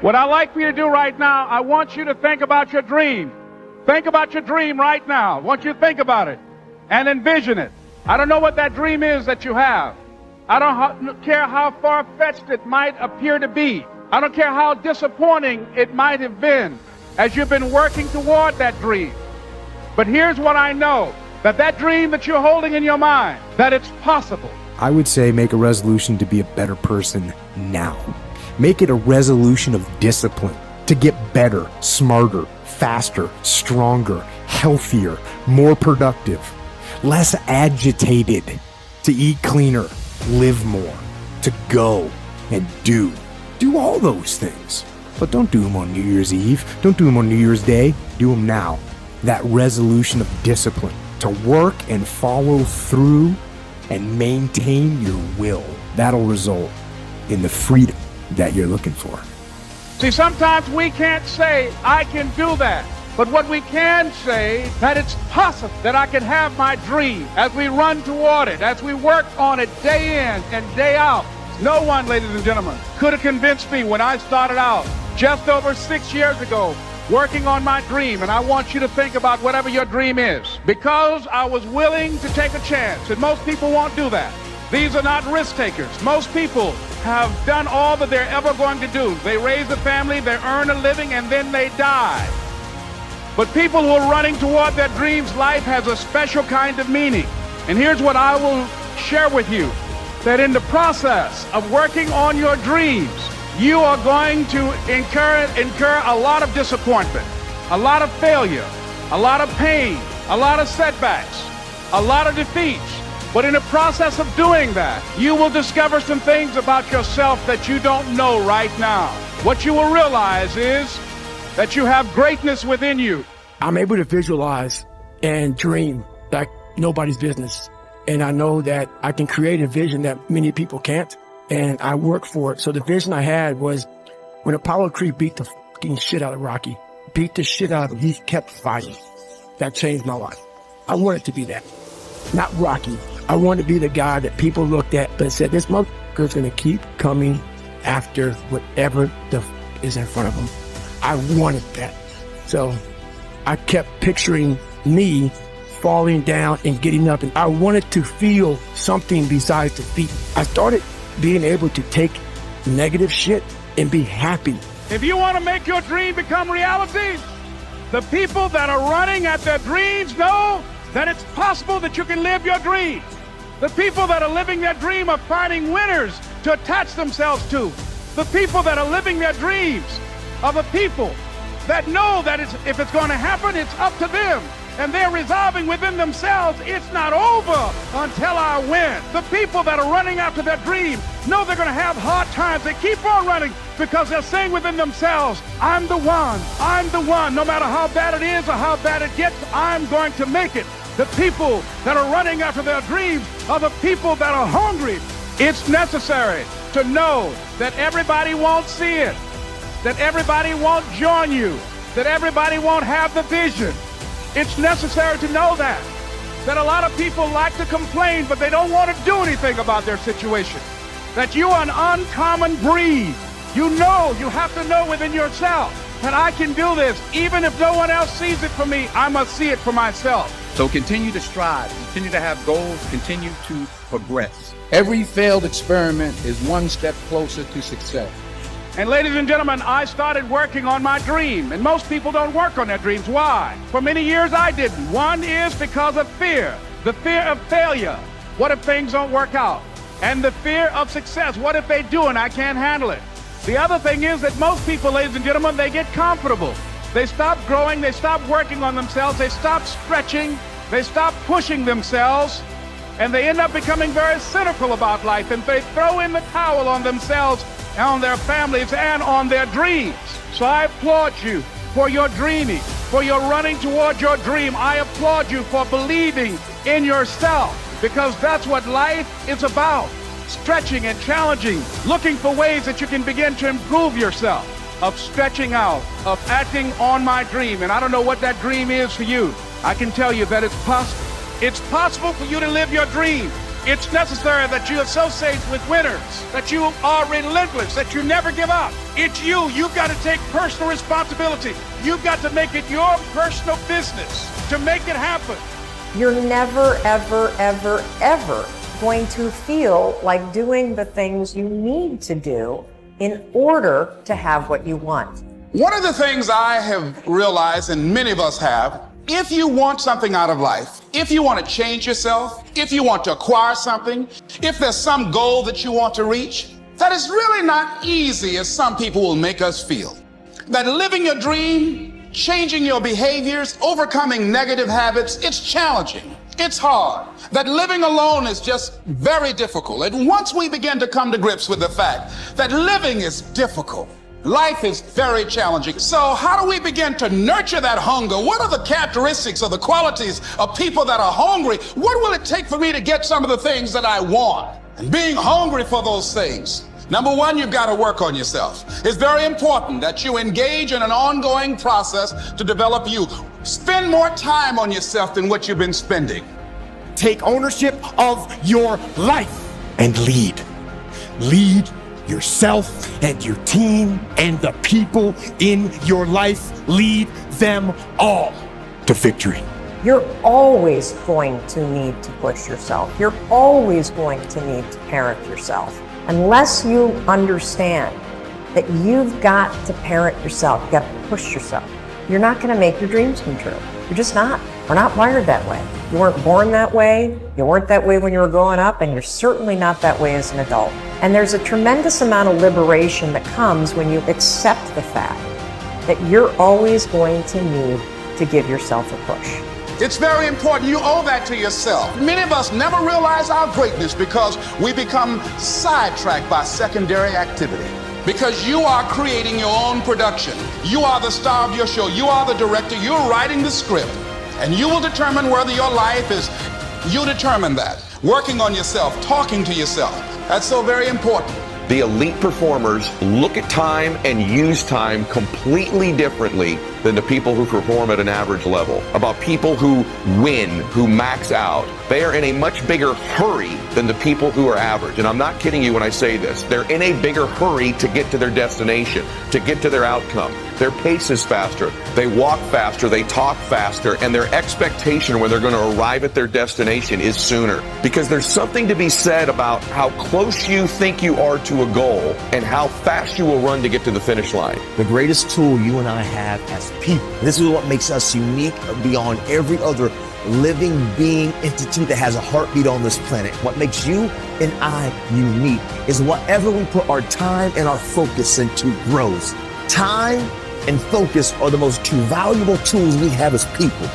What I'd like for you to do right now, I want you to think about your dream. Think about your dream right now. I want you to think about it and envision it. I don't know what that dream is that you have. I don't care how far-fetched it might appear to be. I don't care how disappointing it might have been as you've been working toward that dream. But here's what I know, that dream that you're holding in your mind, that it's possible. I would say make a resolution to be a better person now. Make it a resolution of discipline to get better, smarter, faster, stronger, healthier, more productive, less agitated, to eat cleaner, live more, to go and do. Do all those things. But don't do them on New Year's Eve. Don't do them on New Year's Day. Do them now. That resolution of discipline to work and follow through and maintain your will. That'll result in the freedom that you're looking for. See, sometimes we can't say, I can do that. But what we can say, that it's possible that I can have my dream as we run toward it, as we work on it day in and day out. No one, ladies and gentlemen, could have convinced me when I started out just over 6 years ago working on my dream. And I want you to think about whatever your dream is, because I was willing to take a chance. And most people won't do that. These are not risk takers. Most people have done all that they're ever going to do. They raise a family, they earn a living, and then they die. But people who are running toward their dreams, life has a special kind of meaning. And here's what I will share with you, that in the process of working on your dreams, you are going to incur a lot of disappointment, a lot of failure, a lot of pain, a lot of setbacks, a lot of defeats. But in the process of doing that, you will discover some things about yourself that you don't know right now. What you will realize is that you have greatness within you. I'm able to visualize and dream like nobody's business. And I know that I can create a vision that many people can't. And I work for it. So the vision I had was when Apollo Creed beat the fucking shit out of Rocky, beat the shit out of him, he kept fighting. That changed my life. I wanted to be that. Not Rocky. I wanted to be the guy that people looked at and said, this motherfucker's going to keep coming after whatever the is in front of him. I wanted that. So I kept picturing me falling down and getting up, and I wanted to feel something besides defeat. I started being able to take negative shit and be happy. If you want to make your dream become reality, the people that are running at their dreams know that it's possible that you can live your dream. The people that are living their dream are finding winners to attach themselves to. The people that are living their dreams are the people that know that if it's going to happen, it's up to them. And they're resolving within themselves, it's not over until I win. The people that are running after their dream know they're going to have hard times. They keep on running because they're saying within themselves, I'm the one. I'm the one. No matter how bad it is or how bad it gets, I'm going to make it. The people that are running after their dreams are the people that are hungry. It's necessary to know that everybody won't see it, that everybody won't join you, that everybody won't have the vision. It's necessary to know that a lot of people like to complain, but they don't want to do anything about their situation. That you are an uncommon breed. You know, you have to know within yourself that I can do this. Even if no one else sees it for me, I must see it for myself. So continue to strive, continue to have goals, continue to progress. Every failed experiment is one step closer to success. And ladies and gentlemen, I started working on my dream. And most people don't work on their dreams. Why? For many years I didn't. One is because of fear. The fear of failure. What if things don't work out? And the fear of success. What if they do and I can't handle it? The other thing is that most people, ladies and gentlemen, they get comfortable. They stop growing. They stop working on themselves. They stop stretching. They stop pushing themselves. And they end up becoming very cynical about life. And they throw in the towel on themselves, on their families, and on their dreams. So I applaud you for your dreaming, for your running toward your dream. I applaud you for believing in yourself, because that's what life is about. Stretching and challenging, looking for ways that you can begin to improve yourself, of stretching out, of acting on my dream. And I don't know what that dream is for you. I can tell you that it's possible. It's possible for you to live your dream. It's necessary that you associate with winners, that you are relentless, that you never give up. It's you. You've got to take personal responsibility. You've got to make it your personal business to make it happen. You're never, ever, ever, ever going to feel like doing the things you need to do in order to have what you want. One of the things I have realized, and many of us have, if you want something out of life, if you want to change yourself, if you want to acquire something, if there's some goal that you want to reach, that is really not easy as some people will make us feel. That living your dream, changing your behaviors, overcoming negative habits, it's challenging. It's hard. That living alone is just very difficult. And once we begin to come to grips with the fact that living is difficult, life is very challenging. So how do we begin to nurture that hunger? What are the characteristics or the qualities of people that are hungry? What will it take for me to get some of the things that I want? And being hungry for those things. Number one, you've got to work on yourself. It's very important that you engage in an ongoing process to develop you. Spend more time on yourself than what you've been spending. Take ownership of your life and lead. Lead yourself and your team and the people in your life. Lead them all to victory. You're always going to need to push yourself. You're always going to need to parent yourself. Unless you understand that you've got to parent yourself, you've got to push yourself, you're not going to make your dreams come true. You're just not. We're not wired that way. You weren't born that way. You weren't that way when you were growing up, and you're certainly not that way as an adult. And there's a tremendous amount of liberation that comes when you accept the fact that you're always going to need to give yourself a push. It's very important. You owe that to yourself. Many of us never realize our greatness because we become sidetracked by secondary activity. Because you are creating your own production. You are the star of your show. You are the director. You're writing the script. And you will determine whether your life is, you determine that. Working on yourself, talking to yourself. That's so very important. The elite performers look at time and use time completely differently than the people who perform at an average level. About people who win, who max out. They are in a much bigger hurry than the people who are average. And I'm not kidding you when I say this. They're in a bigger hurry to get to their destination, to get to their outcome. Their pace is faster. They walk faster. They talk faster. And their expectation when they're going to arrive at their destination is sooner. Because there's something to be said about how close you think you are to a goal and how fast you will run to get to the finish line. The greatest tool you and I have as people, this is what makes us unique beyond every other living being entity that has a heartbeat on this planet. What makes you and I unique is whatever we put our time and our focus into grows. Time and focus are the most two valuable tools we have as people.